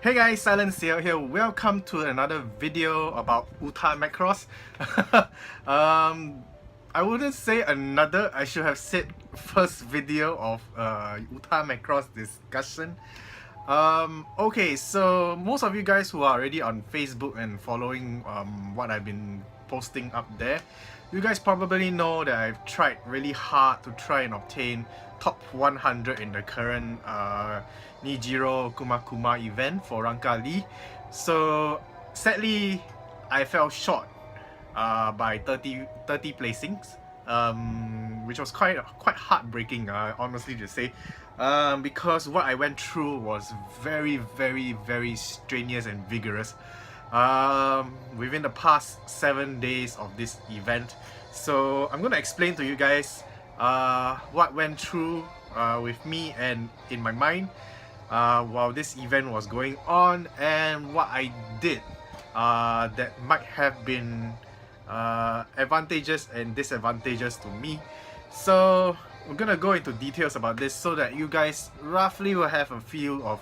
Hey guys, SilentCiel here. Welcome to another video about歌マクロス. I wouldn't say another. I should have said first video of歌マクロスdiscussion. Okay, so most of you guys who are already on Facebook and following what I've been posting up there, you guys probably know that I've tried really hard to try and obtain top 100 in the current Nijiro Kuma event for Ranka Lee. So sadly, I fell short by 30 placings, which was quite heartbreaking, honestly to say, because what I went through was very strenuous and vigorous within the past 7 days of this event. So I'm gonna explain to you guys what went through with me and in my mind while this event was going on, and what I did that might have been advantageous and disadvantageous to me. So we're gonna go into details about this so that you guys roughly will have a feel of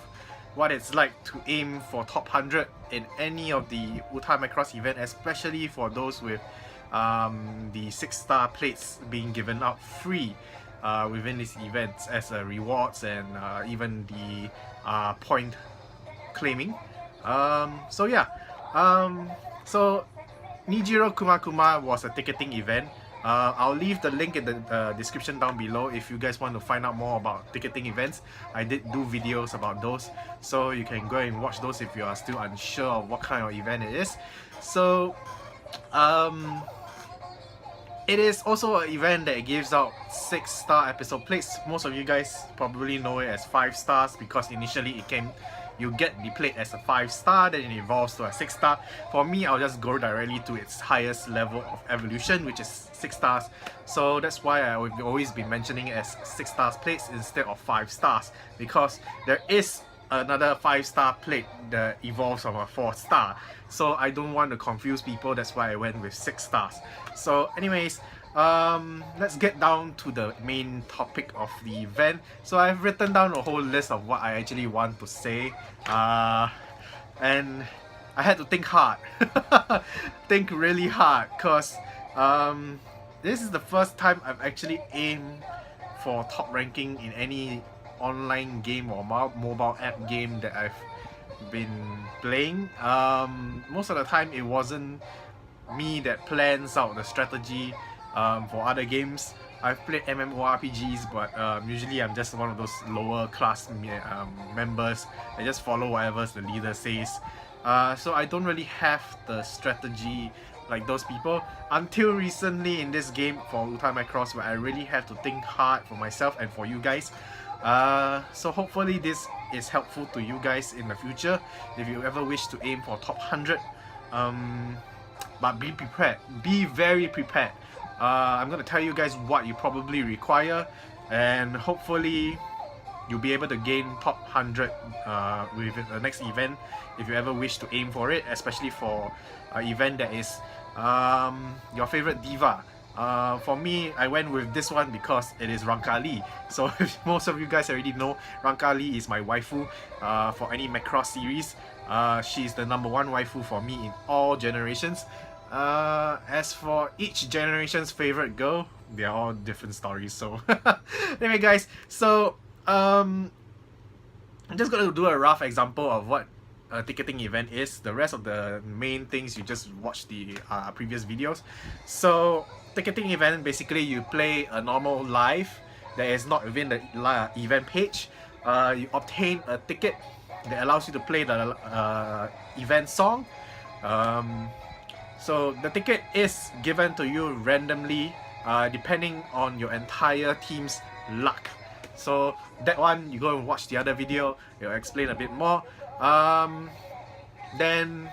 what it's like to aim for top 100 in any of the歌マクロスevent, especially for those with the 6-star plates being given out free within these events as rewards and even the point claiming. So yeah, so Nijiro Kuma was a ticketing event. I'll leave the link in the description down below if you guys want to find out more about ticketing events. I did do videos about those, so you can go and watch those if you are still unsure of what kind of event it is. So it is also an event that gives out 6-star episode plates. Most of you guys probably know it as 5 stars because initially you get the plate as a 5-star, then it evolves to a 6-star. For me, I'll just go directly to its highest level of evolution, which is 6 stars. So that's why I've always been mentioning it as 6 stars plates instead of 5 stars, because there is another 5-star plate that evolves from a 4-star. So I don't want to confuse people, that's why I went with 6 stars. So anyways, let's get down to the main topic of the event. So I've written down a whole list of what I actually want to say, and I had to think hard. Think really hard, because this is the first time I've actually aimed for top ranking in any online game or mobile app game that I've been playing. Most of the time it wasn't me that plans out the strategy for other games. I've played MMORPGs, but usually I'm just one of those lower class members. I just follow whatever the leader says. So I don't really have the strategy like those people until recently in this game for歌マクロス, where I really have to think hard for myself and for you guys. So hopefully this is helpful to you guys in the future if you ever wish to aim for top 100. But be prepared, be very prepared. I'm gonna tell you guys what you probably require, and hopefully you'll be able to gain top 100 with the next event if you ever wish to aim for it, especially for an event that is your favorite diva. For me, I went with this one because it is Ranka Lee. So most of you guys already know, Ranka Lee is my waifu for any Macross series. She's the #1 waifu for me in all generations. As for each generation's favorite girl, they're all different stories. So anyway guys, so I'm just gonna do a rough example of what a ticketing event is. The rest of the main things you just watch the previous videos. So ticketing event, basically you play a normal live that is not within the event page. You obtain a ticket that allows you to play the event song. So the ticket is given to you randomly depending on your entire team's luck. So that one, you go and watch the other video, it'll explain a bit more. Then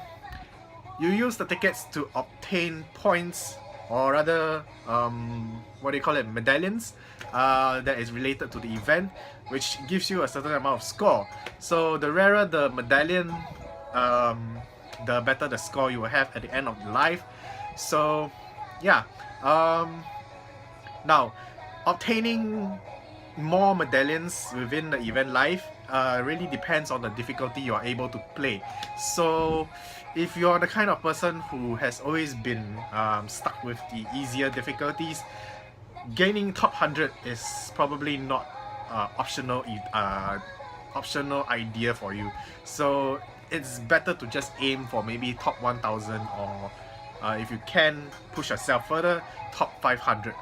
you use the tickets to obtain points, or rather what do you call it, medallions, that is related to the event, which gives you a certain amount of score. So the rarer the medallion, the better the score you will have at the end of the live. So yeah, now obtaining more medallions within the event life really depends on the difficulty you are able to play. So if you're the kind of person who has always been stuck with the easier difficulties, gaining top 100 is probably not optional idea for you. So it's better to just aim for maybe top 1000, or if you can push yourself further, top 500.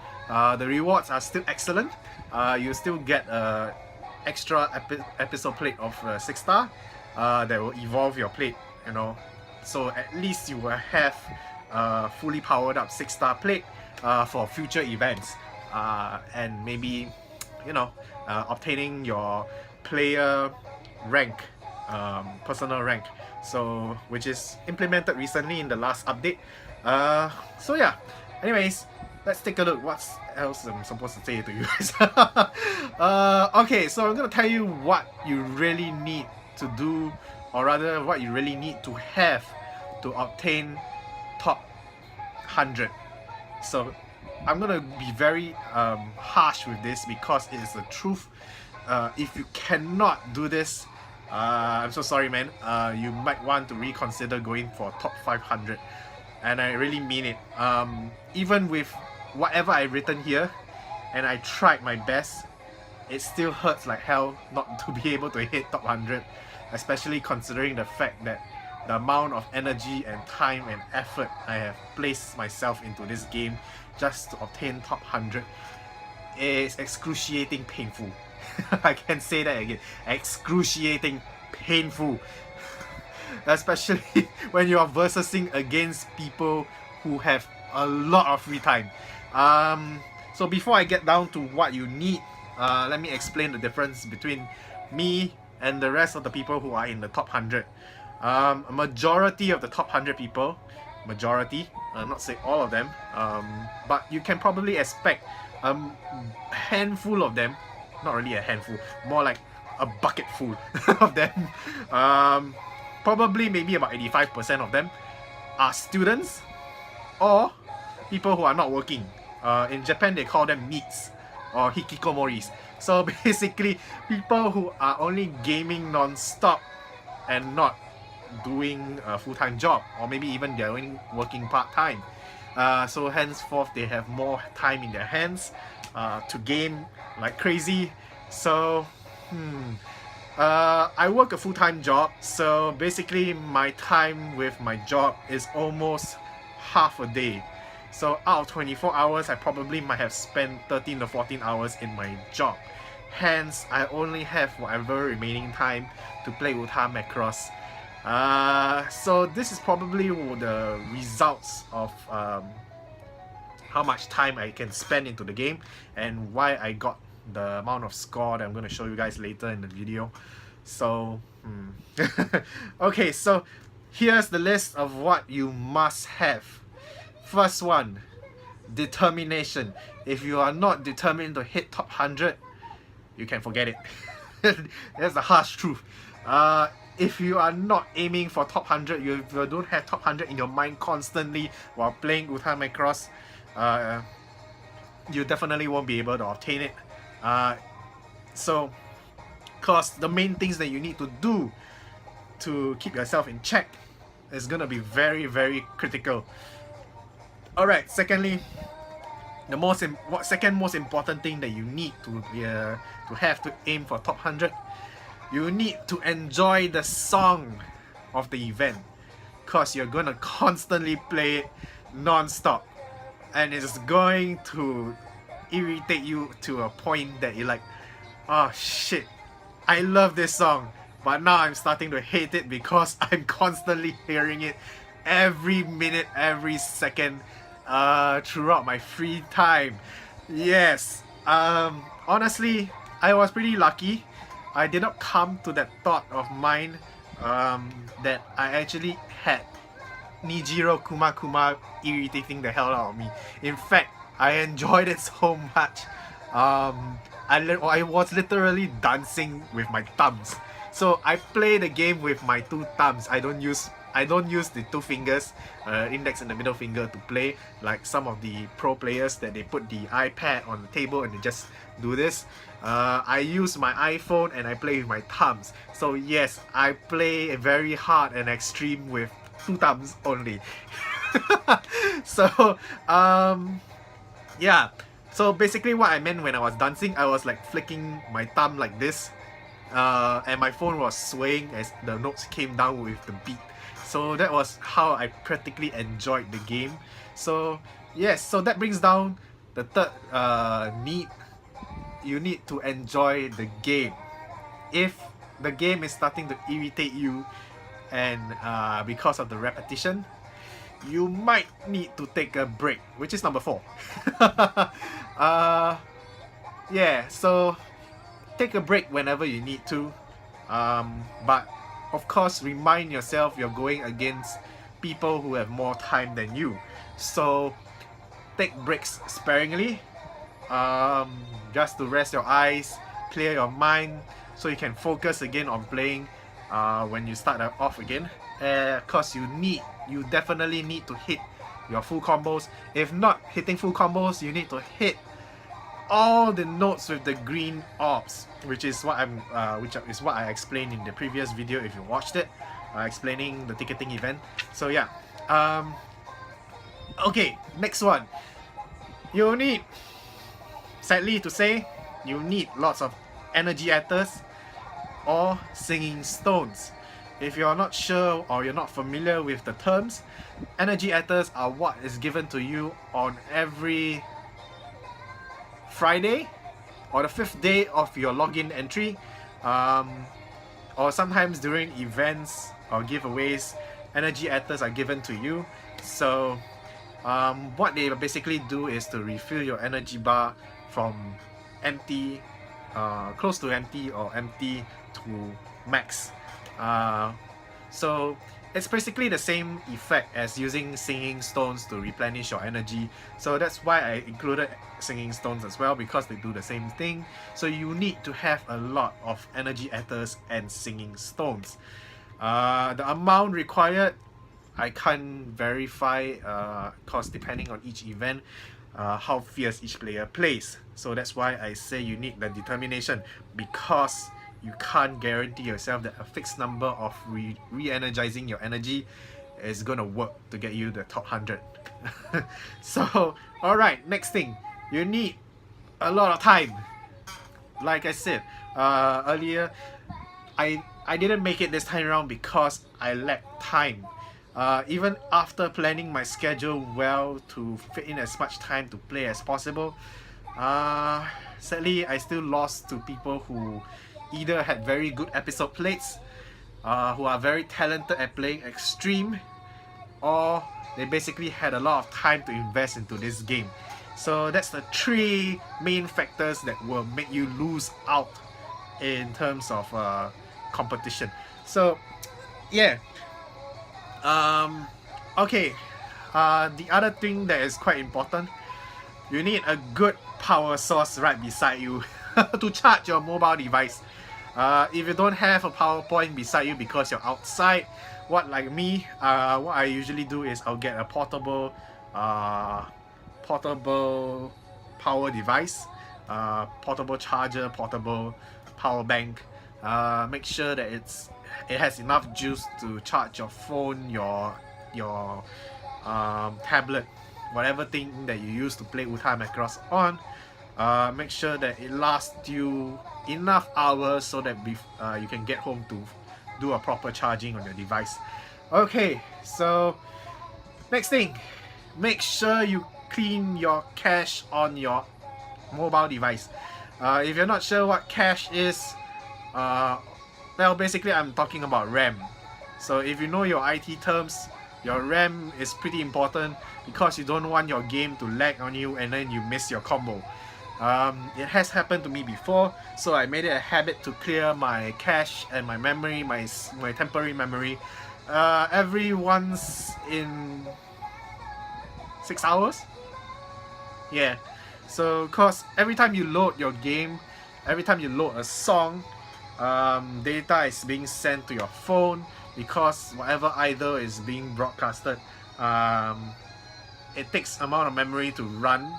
The rewards are still excellent. You still get a extra episode plate of 6 star that will evolve your plate, you know. So at least you will have fully powered up 6 star plate for future events, and maybe, you know, obtaining your player rank, personal rank, so which is implemented recently in the last update. So yeah, anyways, let's take a look what else I'm supposed to say to you guys. Okay, so I'm gonna tell you what you really need to do, or rather what you really need to have to obtain top 100. So I'm gonna be very harsh with this because it is the truth. If you cannot do this, I'm so sorry, man. You might want to reconsider going for top 500, and I really mean it. Even with whatever I've written here, and I tried my best, it still hurts like hell not to be able to hit top 100, especially considering the fact that the amount of energy and time and effort I have placed myself into this game just to obtain top 100 is excruciating painful. I can say that again, excruciating painful. Especially when you are versing against people who have a lot of free time. So before I get down to what you need, let me explain the difference between me and the rest of the people who are in the top 100. A majority of the top 100 people, not say all of them, but you can probably expect a handful of them, not really a handful, more like a bucket full of them, probably maybe about 85% of them are students or people who are not working. In Japan they call them NEETs or hikikomoris. So basically people who are only gaming non-stop and not doing a full-time job, or maybe even they're only working part-time. So henceforth they have more time in their hands to game like crazy. So I work a full-time job, so basically my time with my job is almost half a day. So out of 24 hours, I probably might have spent 13 to 14 hours in my job. Hence, I only have whatever remaining time to play歌マクロス. So this is probably the results of how much time I can spend into the game and why I got the amount of score that I'm going to show you guys later in the video. So okay, so here's the list of what you must have. First one, determination. If you are not determined to hit top 100, you can forget it. That's the harsh truth. If you are not aiming for top 100, you don't have top 100 in your mind constantly while playing歌マクロス, you definitely won't be able to obtain it. So, cause the main things that you need to do to keep yourself in check is gonna be very, very critical. Alright, secondly, the second most important thing that you need to have to aim for top 100, you need to enjoy the song of the event, cause you're gonna constantly play it non-stop, and it's going to irritate you to a point that you're like, oh shit, I love this song, but now I'm starting to hate it because I'm constantly hearing it every minute, every second, throughout my free time. Yes, honestly, I was pretty lucky. I did not come to that thought of mine that I actually had Nijiro Kuma Kuma irritating the hell out of me. In fact, I enjoyed it so much. I was literally dancing with my thumbs. So I play the game with my two thumbs. I don't use I don't use the two fingers, index and the middle finger, to play like some of the pro players that they put the iPad on the table and they just do this. I use my iPhone and I play with my thumbs. So yes, I play very hard and extreme with two thumbs only. So yeah, so basically what I meant when I was dancing, I was like flicking my thumb like this, and my phone was swaying as the notes came down with the beat. So that was how I practically enjoyed the game. So yes, so that brings down the third need. You need to enjoy the game. If the game is starting to irritate you and because of the repetition, you might need to take a break, which is number 4. Yeah, so take a break whenever you need to, but of course remind yourself you're going against people who have more time than you, so take breaks sparingly, just to rest your eyes, clear your mind, so you can focus again on playing when you start off again. Cause you definitely need to hit your full combos. If not hitting full combos, you need to hit all the notes with the green orbs, which is what I explained in the previous video if you watched it, explaining the ticketing event. So yeah, okay, next one. You need, sadly to say, you need lots of energy ethers or singing stones. If you're not sure or you're not familiar with the terms, energy ethers are what is given to you on every Friday or the 5th day of your login entry, or sometimes during events or giveaways, energy ethers are given to you. So what they basically do is to refill your energy bar from empty, close to empty, or empty to max. So it's basically the same effect as using singing stones to replenish your energy. So that's why I included singing stones as well, because they do the same thing. So you need to have a lot of energy ethers and singing stones. The amount required, I can't verify, cause depending on each event, how fierce each player plays. So that's why I say you need the determination, because you can't guarantee yourself that a fixed number of re-energizing your energy is gonna work to get you the top 100. So alright, next thing, you need a lot of time. Like I said earlier, I didn't make it this time around because I lacked time. Even after planning my schedule well to fit in as much time to play as possible, sadly I still lost to people who either had very good episode plates, who are very talented at playing extreme, or they basically had a lot of time to invest into this game. So that's the 3 main factors that will make you lose out in terms of competition. So yeah, okay, the other thing that is quite important, you need a good power source right beside you to charge your mobile device. If you don't have a power point beside you because you're outside, what I usually do is I'll get a portable power device, portable charger, portable power bank. Make sure that it has enough juice to charge your phone, your tablet, whatever thing that you use to play歌マクロス on. Make sure that it lasts you enough hours so that you can get home to do a proper charging on your device. Okay, so next thing, make sure you clean your cache on your mobile device. If you're not sure what cache is, well, basically I'm talking about RAM. So if you know your IT terms, your RAM is pretty important because you don't want your game to lag on you and then you miss your combo. It has happened to me before, so I made it a habit to clear my cache and my memory, my temporary memory, every once in 6 hours. Yeah, so cause every time you load your game, every time you load a song, data is being sent to your phone. because whatever idol is being broadcasted, it takes amount of memory to run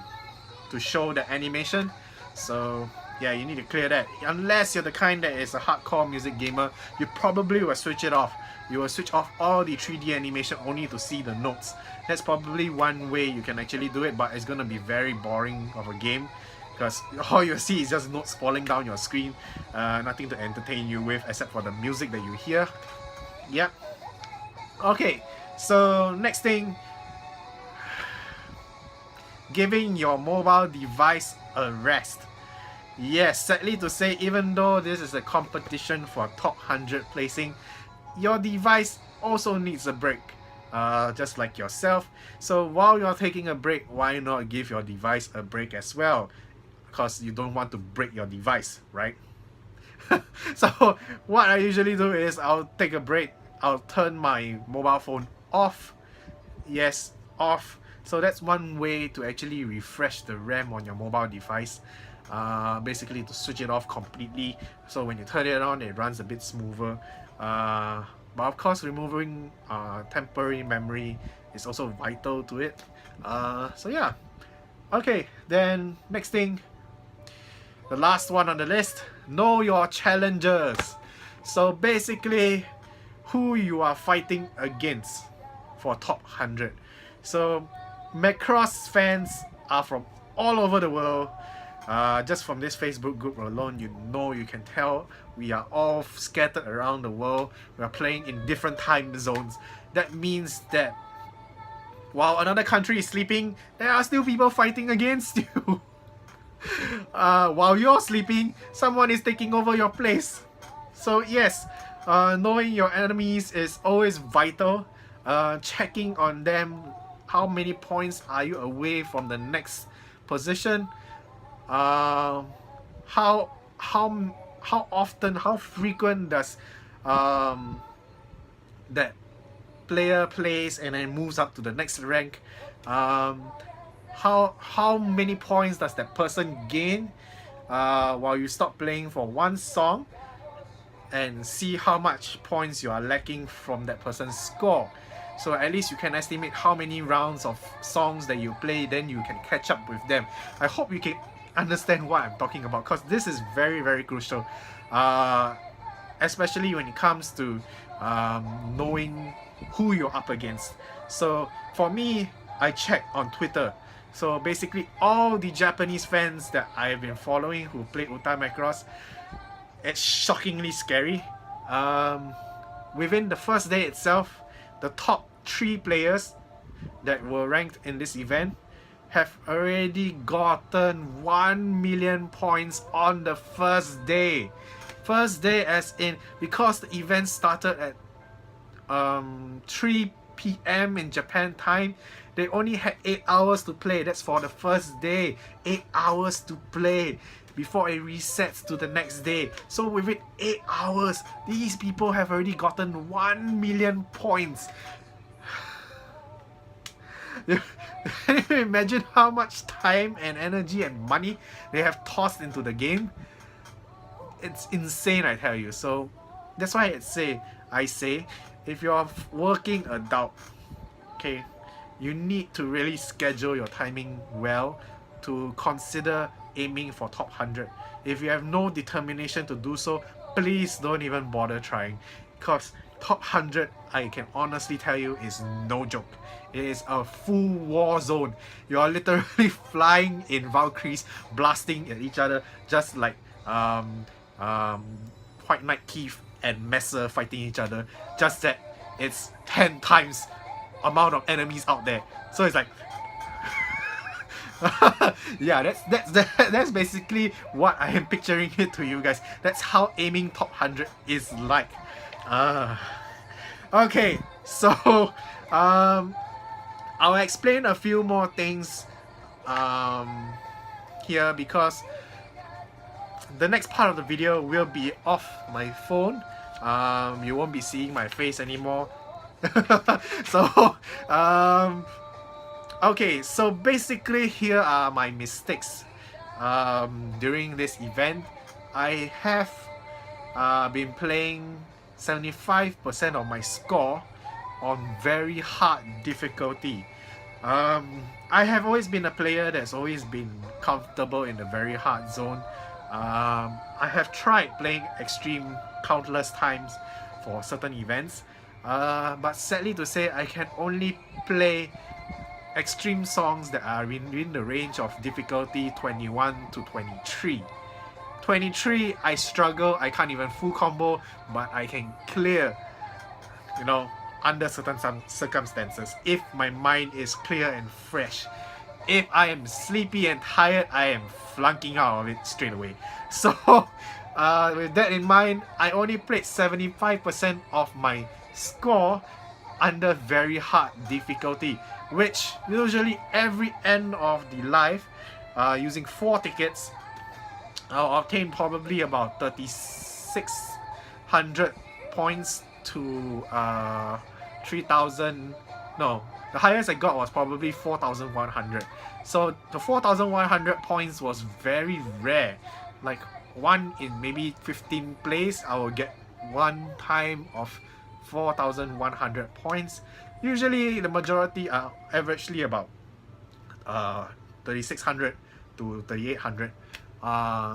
to show the animation. So yeah, you need to clear that. Unless you're the kind that is a hardcore music gamer, you probably will switch it off. You will switch off all the 3D animation only to see the notes. That's probably one way you can actually do it, but it's gonna be very boring of a game because all you see is just notes falling down your screen, nothing to entertain you with except for the music that you hear. Yep. Okay, so next thing, giving your mobile device a rest. Yes, sadly to say, even though this is a competition for top 100 placing, your device also needs a break, just like yourself. So while you're taking a break, why not give your device a break as well? Because you don't want to break your device, right? So what I usually do is I'll take a break, I'll turn my mobile phone off. Yes, off. So that's one way to actually refresh the RAM on your mobile device. Basically to switch it off completely, so when you turn it on it runs a bit smoother. But of course removing temporary memory is also vital to it. So yeah. Okay, then next thing, the last one on the list, know your challengers. So basically who you are fighting against for top 100. So Macross fans are from all over the world. Just from this Facebook group alone, you can tell we are all scattered around the world. We are playing in different time zones. That means that while another country is sleeping, there are still people fighting against you. While you're sleeping, someone is taking over your place. So yes, knowing your enemies is always vital. Checking on them, how many points are you away from the next position? How often, how frequent does that player plays and then moves up to the next rank? How many points does that person gain while you stop playing for one song, and see how much points you are lacking from that person's score. So at least you can estimate how many rounds of songs that you play, then you can catch up with them. I hope you can understand what I'm talking about, because this is very, very crucial, especially when it comes to knowing who you're up against. So for me, I check on Twitter. So basically all the Japanese fans that I've been following who played Uta Macross, it's shockingly scary. Within the first day itself, the top 3 players that were ranked in this event have already gotten 1 million points on the first day. First day as in, because the event started at 3 p.m. in Japan time, they only had 8 hours to play. That's for the first day. 8 hours to play before it resets to the next day. So within 8 hours, these people have already gotten 1 million points. Can you imagine how much time and energy and money they have tossed into the game? It's insane, I tell you. So that's why I say if you're a working adult, okay, you need to really schedule your timing well to consider aiming for top 100. If you have no determination to do so, please don't even bother trying, because top 100, I can honestly tell you, is no joke. It is a full war zone. You are literally flying in Valkyries, blasting at each other, just like White Knight Keith and Messer fighting each other, just that it's 10 times amount of enemies out there. So it's like yeah, that's basically what I am picturing it to you guys. That's how aiming top 100 is like. Okay, so I'll explain a few more things here, because the next part of the video will be off my phone. You won't be seeing my face anymore. So okay, so basically here are my mistakes during this event. I have been playing 75% of my score on very hard difficulty. I have always been a player that's always been comfortable in the very hard zone. I have tried playing extreme countless times for certain events, but sadly to say, I can only play extreme songs that are within the range of difficulty 21 to 23. 23, I struggle, I can't even full combo, but I can clear, under certain circumstances, if my mind is clear and fresh. If I am sleepy and tired, I am flunking out of it straight away. So with that in mind, I only played 75% of my score under very hard difficulty, which usually every end of the life, using 4 tickets, I'll obtain probably about 3,600 points to 3,000. No, the highest I got was probably 4,100. So the 4,100 points was very rare. Like one in maybe 15 plays, I will get one time of 4,100 points. Usually the majority are averagely about 3,600 to 3,800.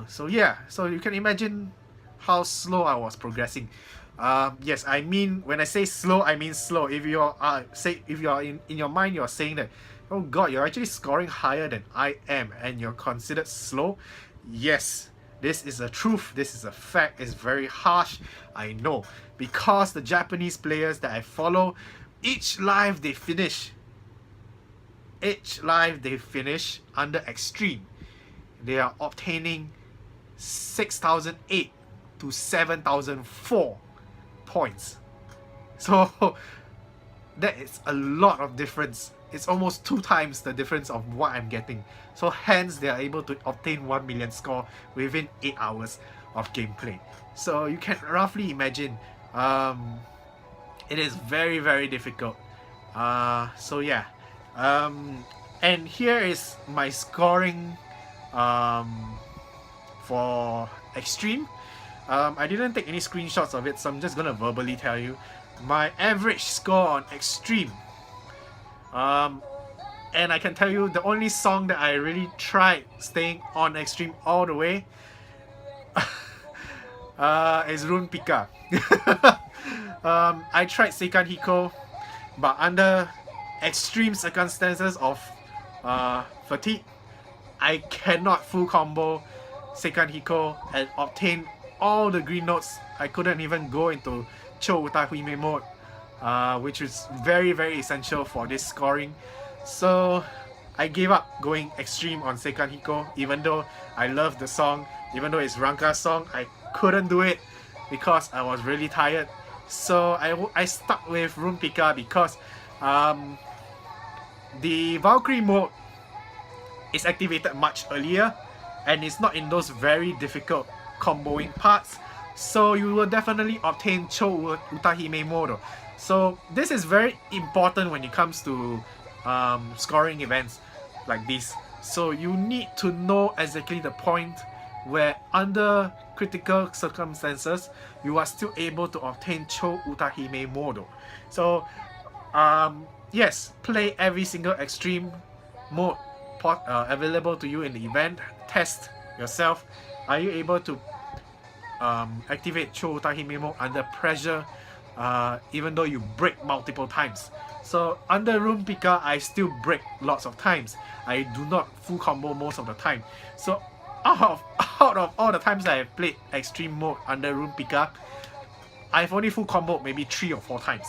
So yeah, so you can imagine how slow I was progressing. Yes, I mean, when I say slow, I mean slow. If you are in your mind, you're saying that, oh god, you're actually scoring higher than I am and you're considered slow. Yes, this is a truth, this is a fact. It's very harsh, I know, because the Japanese players that I follow, each live they finish under extreme, they are obtaining 6,008 to 7,004 points. So that is a lot of difference. It's almost 2 times the difference of what I'm getting. So hence they are able to obtain 1 million score within 8 hours of gameplay. So you can roughly imagine, it is very, very difficult. So yeah, and here is my scoring for extreme. I didn't take any screenshots of it, so I'm just gonna verbally tell you my average score on extreme. And I can tell you the only song that I really tried staying on extreme all the way is Rune Pika. I tried Seikan Hiko, but under extreme circumstances of fatigue, I cannot full combo Seikan Hiko and obtain all the green notes. I couldn't even go into Cho Utahime mode, which is very, very essential for this scoring. So I gave up going extreme on Seikan Hiko, even though I love the song, even though it's Ranka's song. I couldn't do it because I was really tired. So I stuck with Rune Pika because the Valkyrie mode is activated much earlier and it's not in those very difficult comboing parts, so you will definitely obtain Cho Utahime mode. So this is very important when it comes to scoring events like this. So you need to know exactly the point where under critical circumstances you are still able to obtain Cho Utahime mode. So yes, play every single extreme mode available to you in the event. Test yourself. Are you able to activate Cho Utahime mode under pressure, even though you break multiple times? So under Rune Pika, I still break lots of times. I do not full combo most of the time. So out of all the times I have played extreme mode under Rune Pika, I've only full combo maybe 3 or 4 times.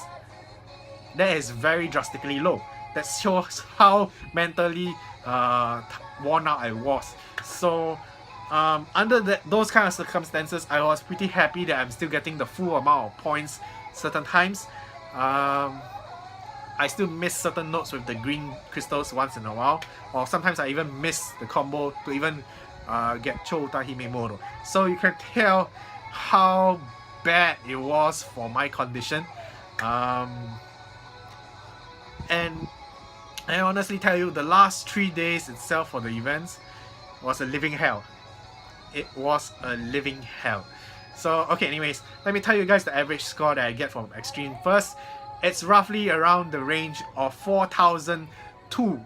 That is very drastically low. That shows how mentally worn out I was. So under those kind of circumstances, I was pretty happy that I'm still getting the full amount of points certain times. I still miss certain notes with the green crystals once in a while, or sometimes I even miss the combo to even get Cho Utahime mode. So you can tell how bad it was for my condition. And I honestly tell you, the last 3 days itself for the events was a living hell. It was a living hell. So, okay, anyways, let me tell you guys the average score that I get from Extreme first. It's roughly around the range of 4,200 to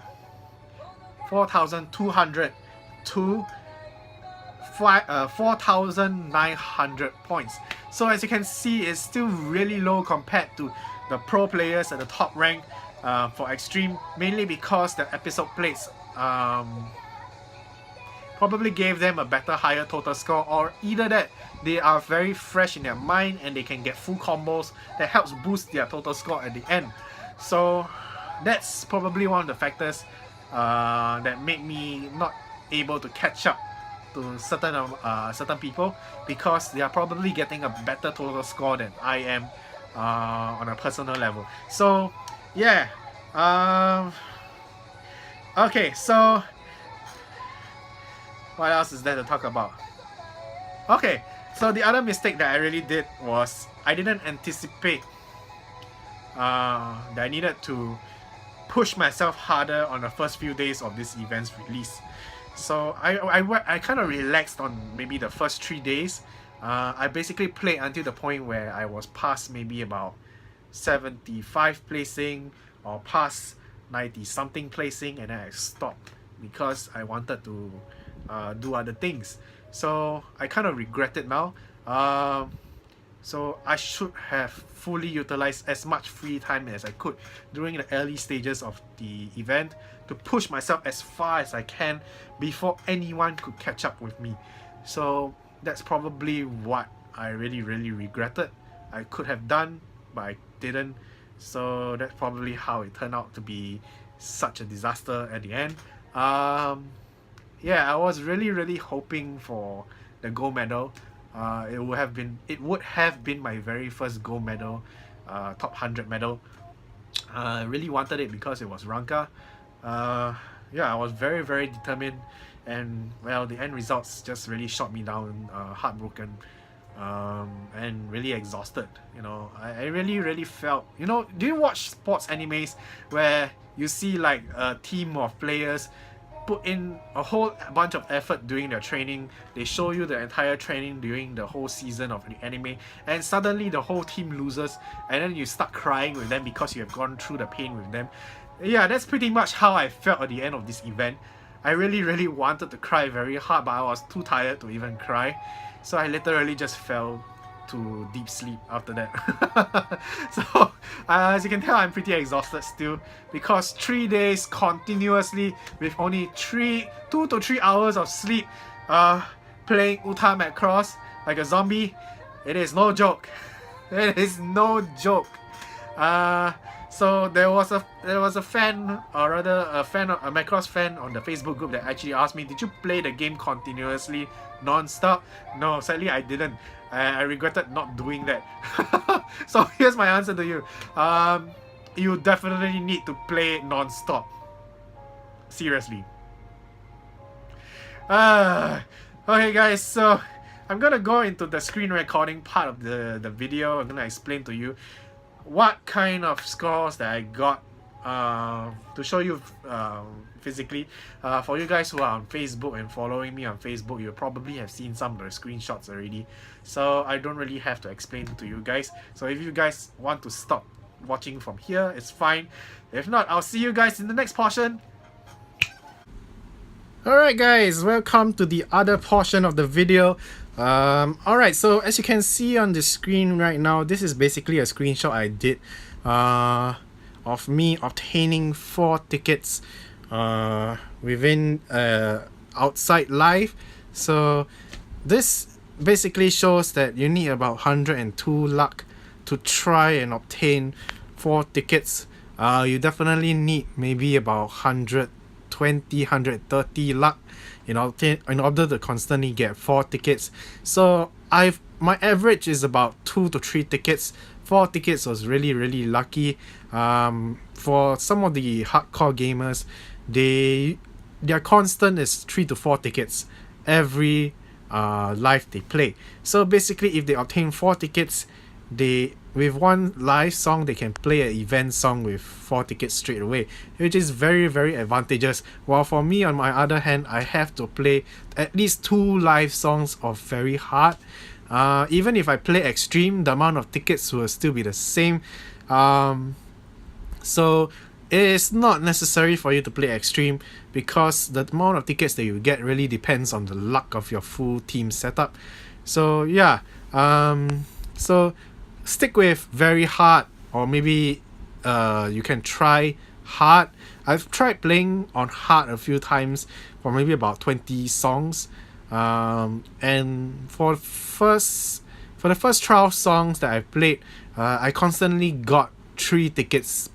4,900 points. So as you can see, it's still really low compared to the pro players at the top rank for Extreme, mainly because the episode plates probably gave them a better, higher total score, or either that they are very fresh in their mind and they can get full combos that helps boost their total score at the end. So that's probably one of the factors that made me not able to catch up to certain people, because they are probably getting a better total score than I am on a personal level. So yeah, okay, so what else is there to talk about? Okay, so the other mistake that I really did was I didn't anticipate that I needed to push myself harder on the first few days of this event's release. So I kind of relaxed on maybe the first 3 days. I basically played until the point where I was past maybe about 75 placing or past 90 something placing, and then I stopped because I wanted to do other things. So I kind of regret it now. So I should have fully utilized as much free time as I could during the early stages of the event to push myself as far as I can before anyone could catch up with me. So that's probably what I really regretted. I could have done, but I didn't. So that's probably how it turned out to be such a disaster at the end. Yeah, I was really hoping for the gold medal. It would have been my very first gold medal, top 100 medal. I really wanted it because it was Ranka. Yeah, I was very determined, and well, the end results just really shot me down, heartbroken, and really exhausted. You know, I really felt, you know, do you watch sports animes where you see like a team of players put in a whole bunch of effort during their training? They show you the entire training during the whole season of the anime, and suddenly the whole team loses, and then you start crying with them because you have gone through the pain with them. Yeah, that's pretty much how I felt at the end of this event. I really wanted to cry very hard, but I was too tired to even cry, so I literally just fell to deep sleep after that. So as you can tell, I'm pretty exhausted still, because 3 days continuously with only 2 to 3 hours of sleep, playing Uta Macross like a zombie. It is no joke. It is no joke. So there was a fan, or rather a Macross fan on the Facebook group that actually asked me, did you play the game continuously non-stop? No, sadly I didn't. I regretted not doing that. So here's my answer to you. You definitely need to play non-stop. Seriously. Okay guys, so I'm gonna go into the screen recording part of the video. I'm gonna explain to you what kind of scores that I got to show you physically. For you guys who are on Facebook and following me on Facebook, you probably have seen some of the screenshots already, so I don't really have to explain to you guys. So if you guys want to stop watching from here, it's fine. If not, I'll see you guys in the next portion. Alright guys, welcome to the other portion of the video. Alright, so as you can see on the screen right now, this is basically a screenshot I did of me obtaining 4 tickets within outside live. So this basically shows that you need about 102 luck to try and obtain 4 tickets. You definitely need maybe about 130 luck in order to constantly get 4 tickets. So my average is about 2 to 3 tickets. 4 tickets was really lucky. For some of the hardcore gamers, their constant is 3 to 4 tickets every live they play. So basically, if they obtain 4 tickets, with one live song they can play an event song with 4 tickets straight away, which is very advantageous. While for me, on my other hand, I have to play at least 2 live songs of very hard Even if I play extreme, the amount of tickets will still be the same. So it is not necessary for you to play extreme, because the amount of tickets that you get really depends on the luck of your full team setup. So yeah, so stick with very hard, or maybe you can try hard. I've tried playing on hard a few times for maybe about 20 songs, and for the first 12 songs that I played, I constantly got 3 tickets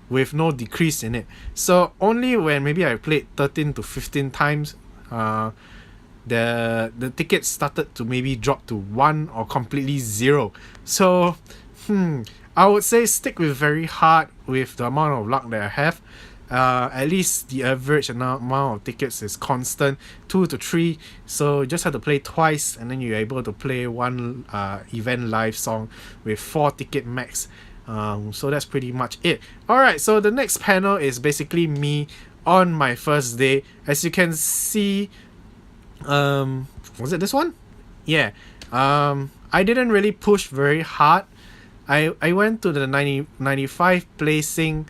with no decrease in it. So only when maybe I played 13 to 15 times, the tickets started to maybe drop to 1 or completely 0. So I would say stick with very hard with the amount of luck that I have. At least the average amount of tickets is constant, 2 to 3. So you just have to play twice, and then you're able to play one event live song with 4 ticket max. So that's pretty much it. Alright, so the next panel is basically me on my first day. As you can see, was it this one? Yeah. I didn't really push very hard. I went to the 95 placing,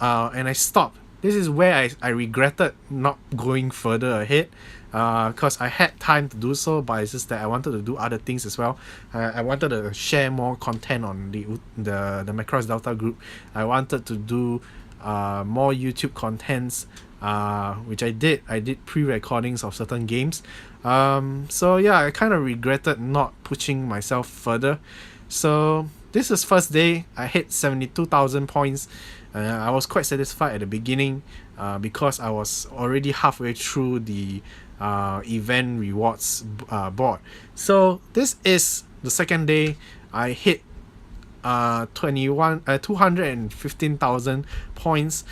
and I stopped. This is where I regretted not going further ahead, because I had time to do so, but it's just that I wanted to do other things as well. I wanted to share more content on the Macross Delta group. I wanted to do more YouTube contents, which I did. I did pre-recordings of certain games. So yeah, I kind of regretted not pushing myself further. So this is first day. I hit 72,000 points. I was quite satisfied at the beginning, because I was already halfway through the event rewards board. So this is the second day. I hit 215,000 points,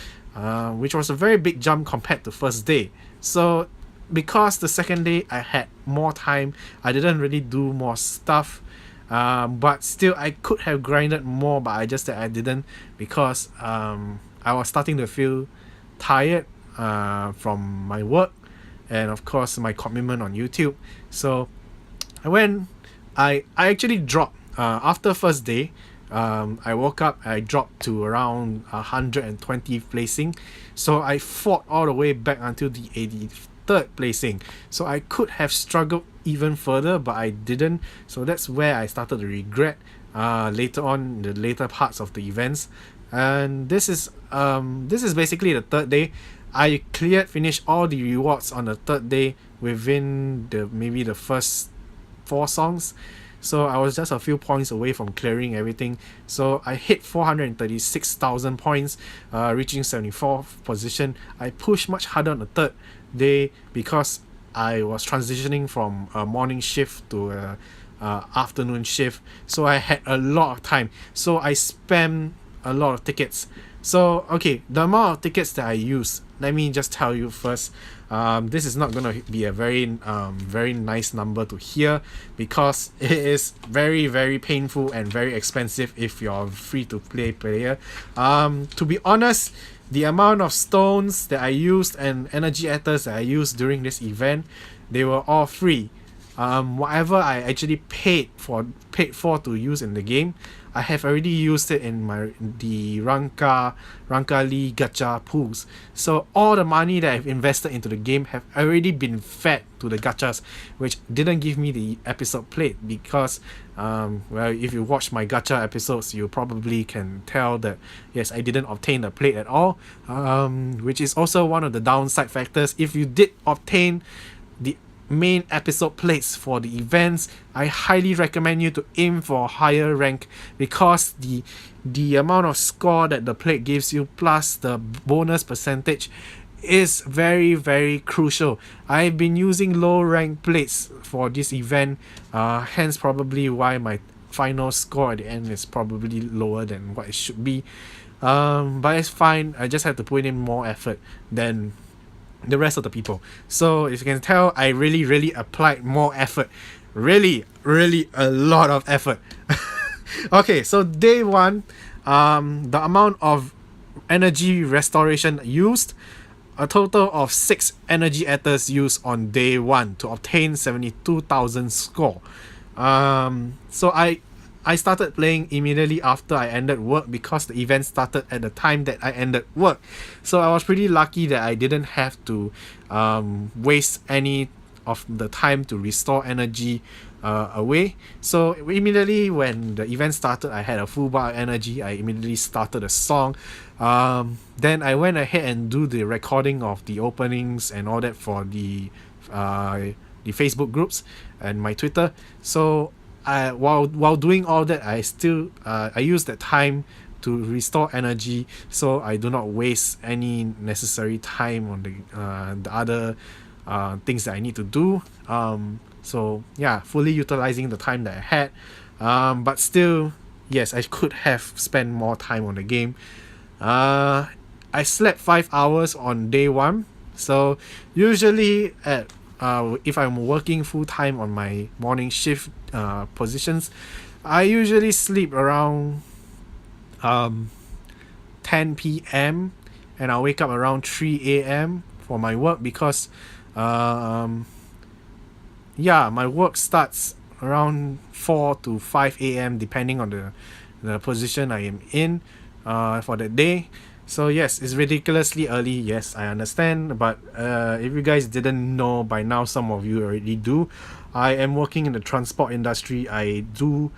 which was a very big jump compared to first day. So because the second day I had more time, I didn't really do more stuff. But still, I could have grinded more, but I didn't, because I was starting to feel tired from my work, and of course my commitment on YouTube. So I actually dropped after first day. I woke up, I dropped to around 120 placing, so I fought all the way back until the 83rd placing. So I could have struggled even further, but I didn't. So that's where I started to regret later on in the later parts of the events. And this is basically the third day. I finished all the rewards on the third day within maybe the first 4 songs. So I was just a few points away from clearing everything. So I hit 436,000 points, reaching 74th position. I pushed much harder on the third day because I was transitioning from a morning shift to a afternoon shift. So I had a lot of time. So I spammed a lot of tickets. So okay, the amount of tickets that I used, let me just tell you first. This is not gonna be a very nice number to hear, because it is very, very painful and very expensive if you're a free to play player. To be honest, the amount of stones that I used and energy ethers that I used during this event, they were all free. Whatever I actually paid for to use in the game, I have already used it in the Ranka Lee gacha pools. So all the money that I've invested into the game have already been fed to the gachas, which didn't give me the episode plate, because well, if you watch my gacha episodes, you probably can tell that yes, I didn't obtain the plate at all, which is also one of the downside factors. If you did obtain the main episode plates for the events, I highly recommend you to aim for a higher rank, because the amount of score that the plate gives you plus the bonus percentage is very, very crucial. I've been using low rank plates for this event, hence probably why my final score at the end is probably lower than what it should be, but it's fine. I just have to put in more effort than the rest of the people. So as you can tell, I really applied more effort, really a lot of effort. Okay, so day 1, the amount of energy restoration used, a total of 6 energy ethers used on day 1 to obtain 72,000 score. So I started playing immediately after I ended work because the event started at the time that I ended work. So I was pretty lucky that I didn't have to waste any of the time to restore energy away. So immediately when the event started, I had a full bar of energy. I immediately started a song. Then I went ahead and do the recording of the openings and all that for the Facebook groups and my Twitter. So while doing all that, I use that time to restore energy, so I do not waste any necessary time on the other things that I need to do. So yeah, fully utilizing the time that I had. But still, yes, I could have spent more time on the game. I slept 5 hours on day one. So usually if I'm working full time on my morning shift positions, I usually sleep around 10 p.m. and I'll wake up around 3 a.m. for my work because my work starts around 4 to 5 a.m. depending on the position I am in for the day. So yes, it's ridiculously early. Yes, I understand. But if you guys didn't know by now, some of you already do. I am working in the transport industry. I do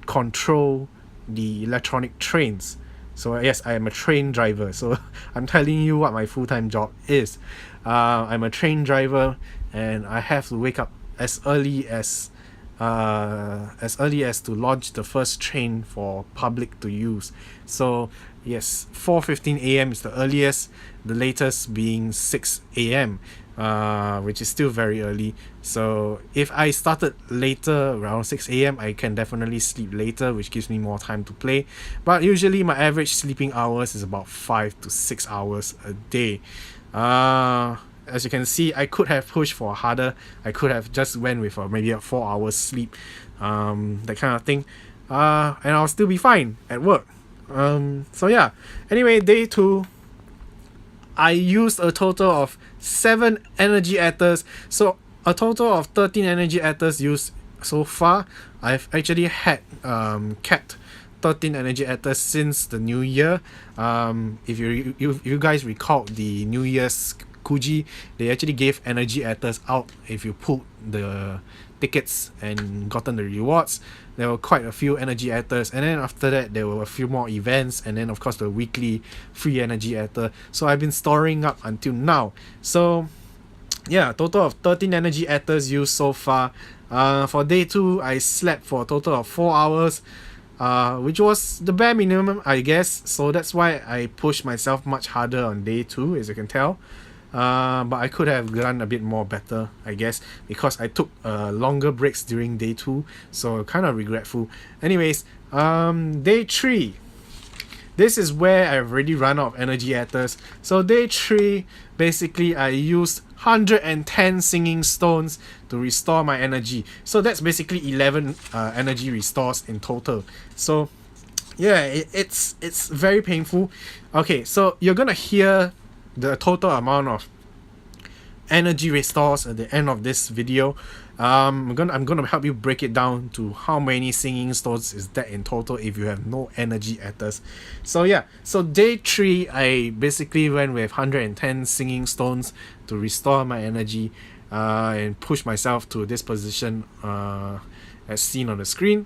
control the electronic trains. So yes, I am a train driver. So I'm telling you what my full-time job is. I'm a train driver, and I have to wake up as early as to launch the first train for public to use. So yes, 4:15 a.m. is the earliest, the latest being 6 a.m., which is still very early. So if I started later, around 6 a.m., I can definitely sleep later, which gives me more time to play. But usually my average sleeping hours is about 5 to 6 hours a day. As you can see, I could have pushed for harder. I could have just went with maybe a 4 hours sleep, that kind of thing, and I'll still be fine at work. So yeah, anyway, day 2, I used a total of 7 energy ethers. So a total of 13 energy ethers used so far. I've actually had kept 13 energy ethers since the new year. If you guys recall the New Year's Kuji, they actually gave energy ethers out if you pulled the tickets and gotten the rewards. There were quite a few energy ethers, and then after that there were a few more events, and then of course the weekly free energy ether. So I've been storing up until now. So yeah, total of 13 energy ethers used so far. For day 2, I slept for a total of 4 hours, which was the bare minimum, I guess. So that's why I pushed myself much harder on day 2, as you can tell. But I could have done a bit more better, I guess, because I took longer breaks during day 2, so kind of regretful. Anyways, day 3, this is where I've already run out of energy ethers. So day 3, basically I used 110 singing stones to restore my energy. So that's basically 11 energy restores in total. So yeah, it's very painful. Okay, so you're gonna hear the total amount of energy restores at the end of this video. I'm gonna help you break it down to how many singing stones is that in total if you have no energy ethers. So yeah, so day 3, I basically went with 110 singing stones to restore my energy and push myself to this position as seen on the screen,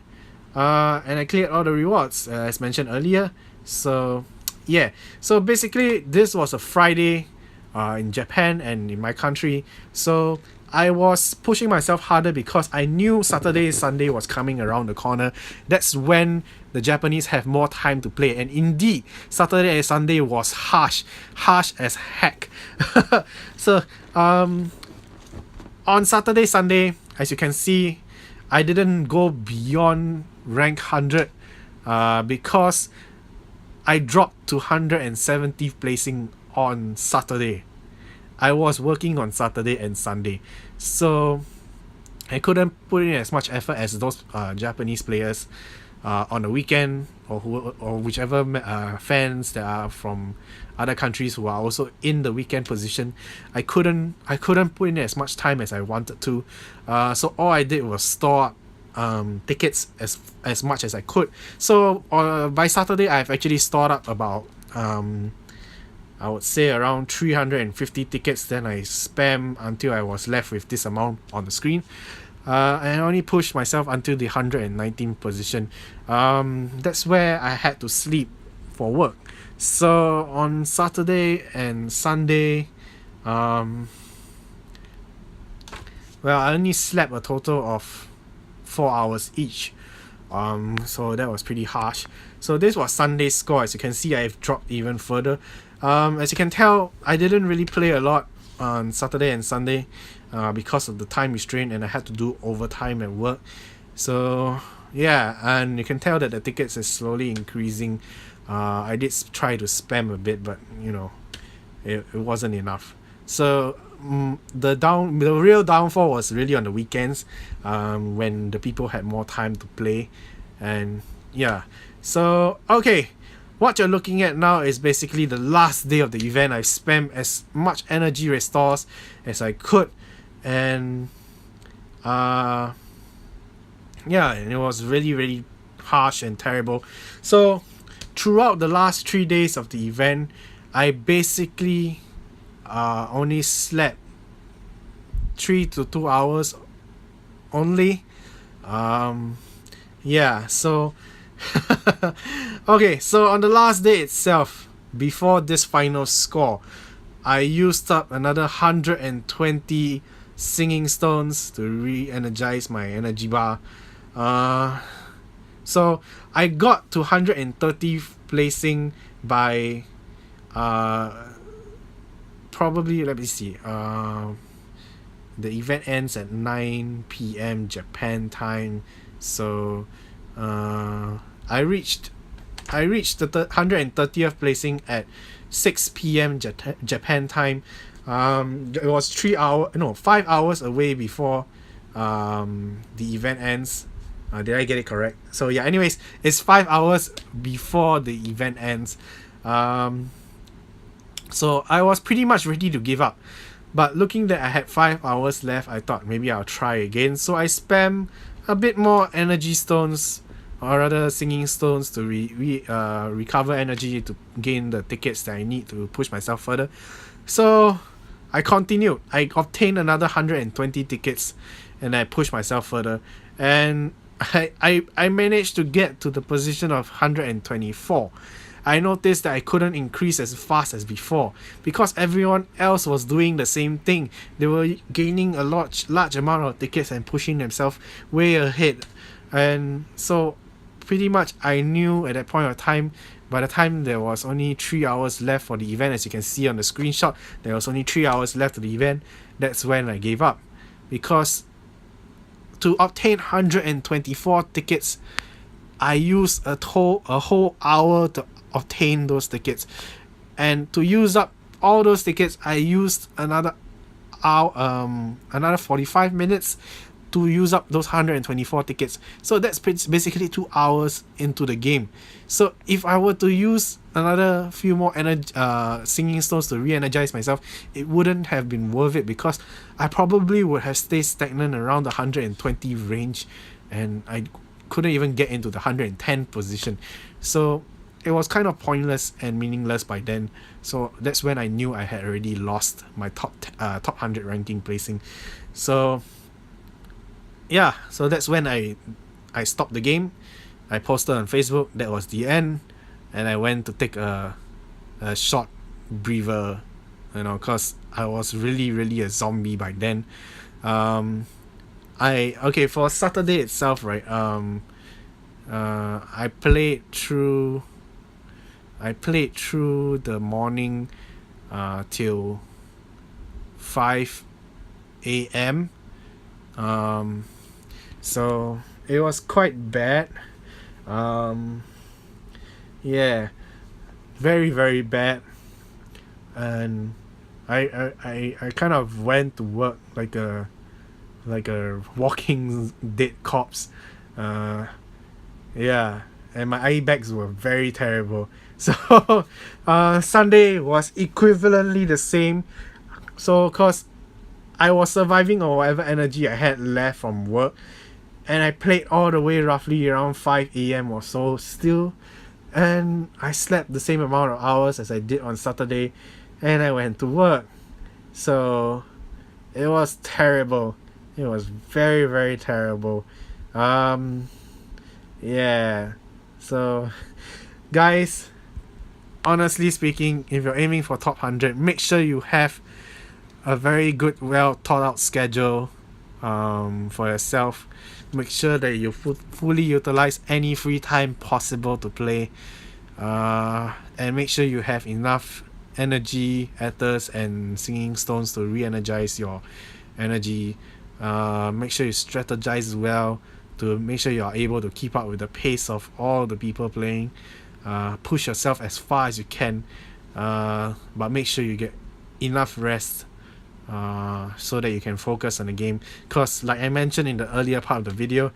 and I cleared all the rewards as mentioned earlier. So yeah, so basically this was a Friday in Japan and in my country. So I was pushing myself harder because I knew Saturday, Sunday was coming around the corner. That's when the Japanese have more time to play. And indeed, Saturday and Sunday was harsh as heck. So on Saturday, Sunday, as you can see, I didn't go beyond rank 100 because I dropped to 170th placing on Saturday. I was working on Saturday and Sunday, so I couldn't put in as much effort as those Japanese players. on the weekend, or whichever fans that are from other countries who are also in the weekend position, I couldn't put in as much time as I wanted to. So all I did was store up tickets as much as I could. So by Saturday, I've actually stored up about I would say around 350 tickets. Then I spam until I was left with this amount on the screen. And I only pushed myself until the 119th position. That's where I had to sleep for work. So on Saturday and Sunday, well, I only slept a total of 4 hours each. So that was pretty harsh. So this was Sunday's score. As you can see, I've dropped even further. As you can tell, I didn't really play a lot on Saturday and Sunday because of the time restraint, and I had to do overtime at work. So yeah, and you can tell that the tickets is slowly increasing. I did try to spam a bit, but you know, it wasn't enough. So the real downfall was really on the weekends, when the people had more time to play. And yeah, so okay, what you're looking at now is basically the last day of the event. I spammed as much energy restores as I could, and yeah, and it was really harsh and terrible. So throughout the last 3 days of the event, I basically only slept 3 to 2 hours only. Yeah, so okay, so on the last day itself, before this final score, I used up another 120 singing stones to re-energize my energy bar. So I got to 130th placing by probably, let me see, the event ends at 9 p.m. Japan time. So I reached the 130th placing at 6 p.m. Japan time. It was 5 hours away before the event ends. Did I get it correct? So yeah, anyways, it's 5 hours before the event ends. So I was pretty much ready to give up. But looking that I had 5 hours left, I thought maybe I'll try again. So I spam a bit more energy stones, or rather singing stones, to recover energy to gain the tickets that I need to push myself further. So I continued. I obtained another 120 tickets, and I pushed myself further. And I managed to get to the position of 124. I noticed that I couldn't increase as fast as before because everyone else was doing the same thing. They were gaining a large amount of tickets and pushing themselves way ahead. And so pretty much I knew at that point of time, by the time there was only 3 hours left for the event, as you can see on the screenshot, there was only 3 hours left to the event. That's when I gave up, because to obtain 124 tickets, I used a whole hour to obtain those tickets, and to use up all those tickets, I used another 45 minutes to use up those 124 tickets. So that's basically 2 hours into the game. So if I were to use another few more singing stones to re-energize myself, it wouldn't have been worth it, because I probably would have stayed stagnant around the 120 range, and I couldn't even get into the 110 position. So it was kind of pointless and meaningless by then. So that's when I knew I had already lost my top 100 ranking placing. So yeah, so that's when I stopped the game. I posted on Facebook, that was the end, and I went to take a short breather, because I was really a zombie by then. For Saturday itself, right, I played through the morning till 5 a.m. So it was quite bad. Yeah, very bad. And I kind of went to work like a walking dead corpse. Yeah, and my eye bags were very terrible. So Sunday was equivalently the same. So cause I was surviving on whatever energy I had left from work, and I played all the way roughly around 5 a.m. or so still, and I slept the same amount of hours as I did on Saturday, and I went to work. So it was terrible. It was very, very terrible. Um yeah. So guys, honestly speaking, if you're aiming for top 100, make sure you have a very good, well thought out schedule for yourself. Make sure that you fully utilize any free time possible to play, and make sure you have enough energy, ethers, and singing stones to re-energize your energy. Make sure you strategize well to make sure you are able to keep up with the pace of all the people playing. Push yourself as far as you can, but make sure you get enough rest, so that you can focus on the game. Because like I mentioned in the earlier part of the video,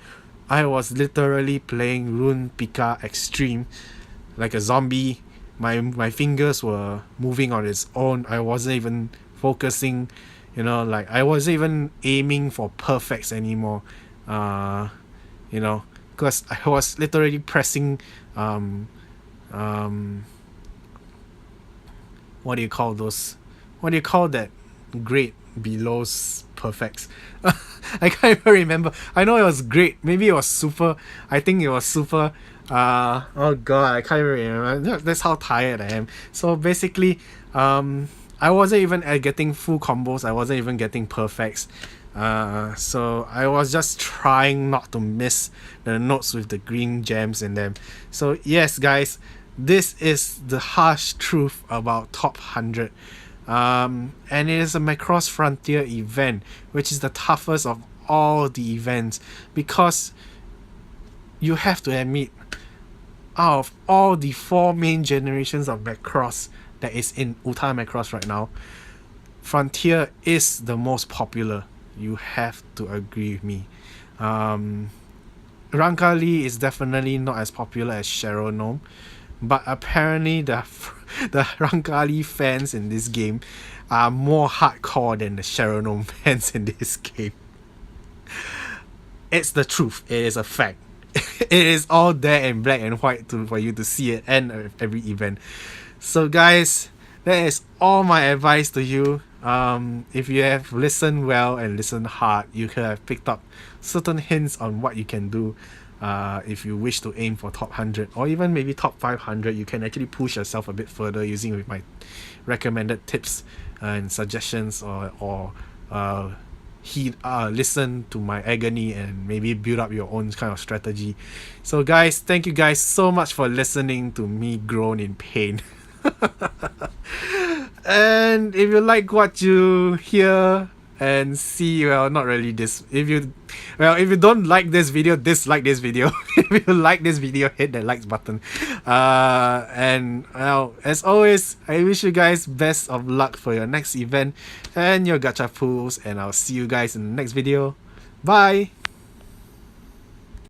I was literally playing Rune Pika Extreme like a zombie. My fingers were moving on its own. I wasn't even focusing, like I wasn't even aiming for perfects anymore, because I was literally pressing what do you call those, what do you call that grade below perfects? I can't even remember. I know it was great, maybe it was super. I think it was super. Oh god, I can't even remember. That's how tired I am. So basically, I wasn't even getting full combos. I wasn't even getting perfects. So I was just trying not to miss the notes with the green gems in them. So yes, guys, this is the harsh truth about top 100. And it is a Macross Frontier event, which is the toughest of all the events, because you have to admit, out of all the 4 main generations of Macross that is in Uta Macross right now, Frontier is the most popular. You have to agree with me. Rankali is definitely not as popular as Shadow Gnome, but apparently the Rankali fans in this game are more hardcore than the Shadow Gnome fans in this game. It's the truth. It is a fact. It is all there in black and white for you to see it and every event. So guys, that is all my advice to you. If you have listened well and listened hard, you could have picked up certain hints on what you can do. If you wish to aim for top 100 or even maybe top 500, you can actually push yourself a bit further using with my recommended tips and suggestions, or listen to my agony and maybe build up your own kind of strategy. So guys, thank you guys so much for listening to me groan in pain. And if you like what you hear and see, well, not really this, if you don't like this video, dislike this video. If you like this video, hit that likes button. And well, as always, I wish you guys best of luck for your next event and your gacha pools, and I'll see you guys in the next video. Bye.